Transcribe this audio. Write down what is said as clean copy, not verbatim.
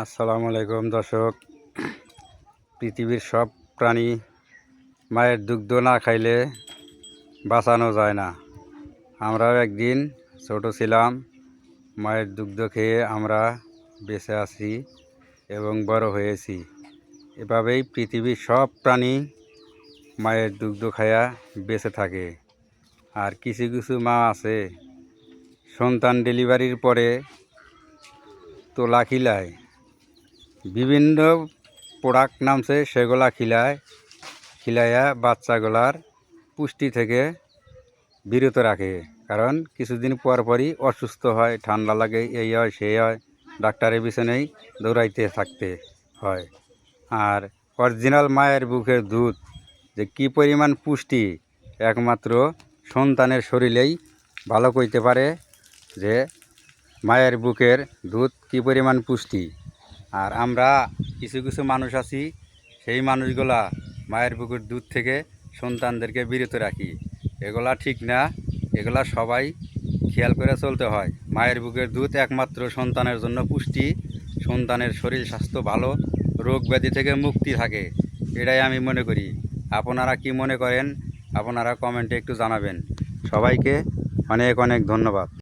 আসসালামু আলাইকুম দর্শক। পৃথিবীর সব প্রাণী মায়ের দুগ্ধ না খাইলে বাঁচানো যায় না। আমরাও একদিন ছোট ছিলাম, মায়ের দুগ্ধ খেয়ে আমরা বেঁচে আছি এবং বড় হয়েছি। এভাবেই পৃথিবীর সব প্রাণী মায়ের দুগ্ধ খায়া বেঁচে থাকে। আর কিছু কিছু মা আছে সন্তান ডেলিভারির পরে তোলা খিলায়, বিভিন্ন প্রোডাক্ট নামছে, সেগুলা খিলাইয়া বাচ্চাগুলার পুষ্টি থেকে বিরত রাখে। কারণ কিছুদিন পর পরই অসুস্থ হয়, ঠান্ডা লাগে, এই হয় সেই হয়, ডাক্তারের পিছনেই দৌড়াইতে থাকতে হয়। আর অরিজিনাল মায়ের বুকের দুধ যে কী পরিমাণ পুষ্টি একমাত্র সন্তানের শরীরেই ভালো করতে পারে, যে মায়ের বুকের দুধ কী পরিমাণ পুষ্টি। আর আমরা কিছু কিছু মানুষ আছি, সেই মানুষগুলা মায়ের বুকের দুধ থেকে সন্তানদেরকে বিরত রাখি। এগুলা ঠিক না, এগুলা সবাই খেয়াল করে চলতে হয়। মায়ের বুকের দুধ একমাত্র সন্তানের জন্য পুষ্টি, সন্তানের শরীর স্বাস্থ্য ভালো, রোগ ব্যাধি থেকে মুক্তি থাকে, এটাই আমি মনে করি। আপনারা কি মনে করেন? আপনারা কমেন্টে একটু জানাবেন। সবাইকে অনেক অনেক ধন্যবাদ।